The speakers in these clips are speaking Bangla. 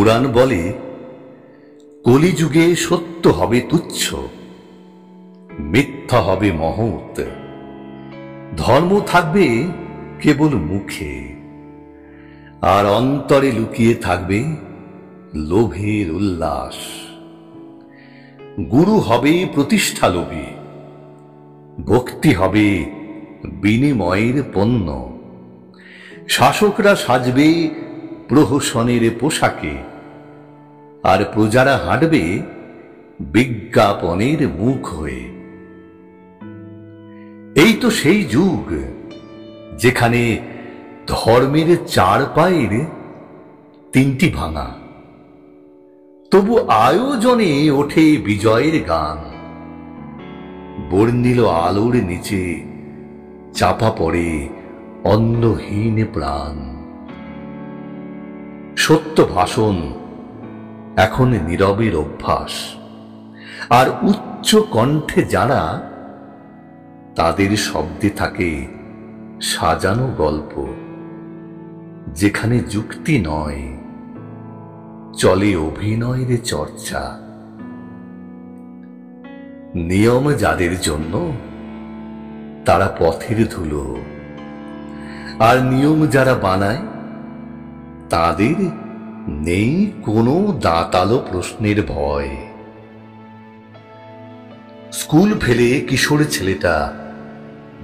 পুরাণ বলে কলিযুগে সত্য হবে তুচ্ছ, মিথ্যা হবে মহৎ, ধর্ম থাকবে কেবল মুখে, আর অন্তরে লুকিয়ে থাকবে লোভের উল্লাস। গুরু হবে প্রতিষ্ঠা লোভী, ভক্তি হবে বিনিময়ের পণ্য, শাসকরা সাজবে প্রহসনের পোশাকে, আর প্রজারা হাঁটবে বিজ্ঞাপনের মুখ হয়ে। এই তো সেই যুগ যেখানে ধর্মের চার পায়ের তিনটি ভাঙা, তবু আয়োজনে ওঠে বিজয়ের গান। বর্ণিল আলোর নিচে চাপা পড়ে অন্নহীন প্রাণ। সত্য ভাষণ এখন নীরবের অভ্যাস, আর উচ্চ কণ্ঠে যারা, তাদের শব্দে থাকে সাজানো গল্প, যেখানে যুক্তি নয়, চলে অভিনয়ের চর্চা। নিয়ম যাদের জন্য, তারা পথের ধুলো, আর নিয়ম যারা বানায়, তাদের নেই কোনো দাঁতালো প্রশ্নের ভয়। স্কুল ফেলে কিশোর ছেলেটা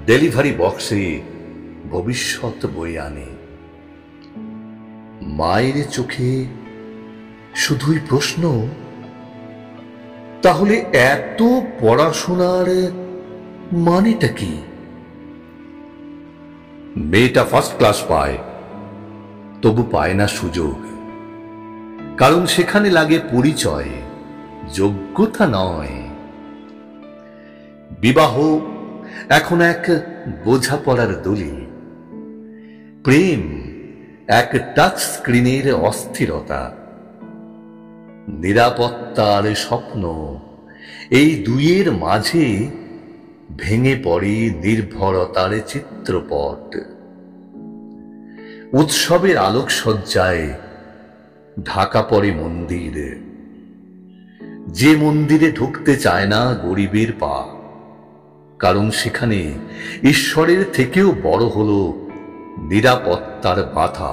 ডেলিভারি বক্সে ভবিষ্যৎ বয়ে আনে। মায়ের চোখে শুধুই প্রশ্ন, তাহলে এত পড়াশোনার মানেটা কি? মেয়েটা ফার্স্ট ক্লাস পায়, তবু পায় না সুযোগ, কারণ সেখানে লাগে পরিচয়, যোগ্যতা নয়। বিবাহ এখন এক বোঝাপড়ার দলিল, প্রেম এক টাচ স্ক্রিনের অস্থিরতা, নিরাপত্তার স্বপ্ন, এই দুইয়ের মাঝে ভেঙে পড়ে নির্ভরতার চিত্রপট। উৎসবের আলোকসজ্জায় ঢাকা পড়ে মন্দির, যে মন্দিরে ঢুকতে চায় না গরিবের পা, কারণ সেখানে ঈশ্বরের থেকেও বড় হলো নিরাপত্তার বাধা।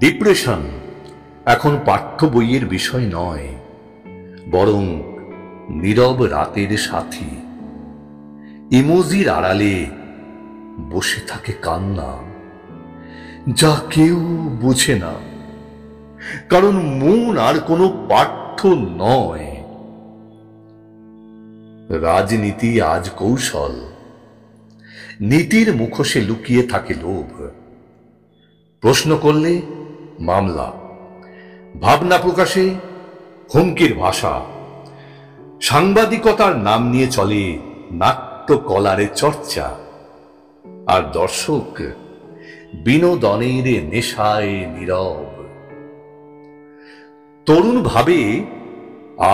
ডিপ্রেশন এখন পাঠ্য বইয়ের বিষয় নয়, বরং নীরব রাতের সাথী। ইমোজির আড়ালে বসে থাকে কান্না, যা কেউ বুঝে না, কারণ মন আর কোনো পাঠ্য নয়। রাজনীতি আজ কৌশল, নীতির মুখোশে লুকিয়ে থাকে লোভ। প্রশ্ন করলে মামলা, ভাবনা প্রকাশে হুমকির ভাষা। সাংবাদিকতার নাম নিয়ে চলে নাট্যকলার চর্চা, আর দর্শক বিনোদনের নেশায় নীরব। তরুণ ভাবে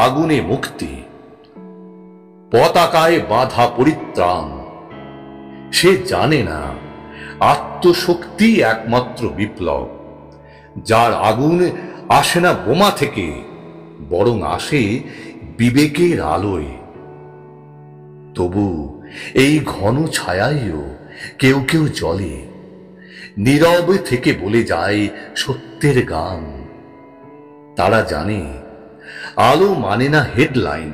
আগুনে মুক্তি, পতাকায় বাধা পরিত্রাণ। সে জানে না আত্মশক্তি একমাত্র বিপ্লব, যার আগুন আসে না বোমা থেকে, বরং আসে বিবেকের আলোয়। তবু এই ঘন ছায়ায়ও কেউ কেউ জ্বলে, নীরব থেকে বলে যায় সত্যের গান। তারা জানে আলো মানে না হেডলাইন,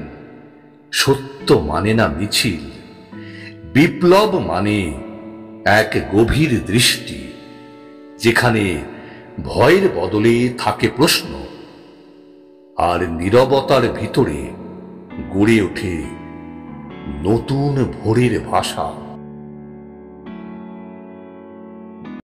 সত্য মানে না মিছিল, বিপ্লব মানে এক গভীর দৃষ্টি, যেখানে ভয়ের বদলে থাকে প্রশ্ন, আর নীরবতার ভিতরে গড়ে ওঠে নতুন ভোরের ভাষা।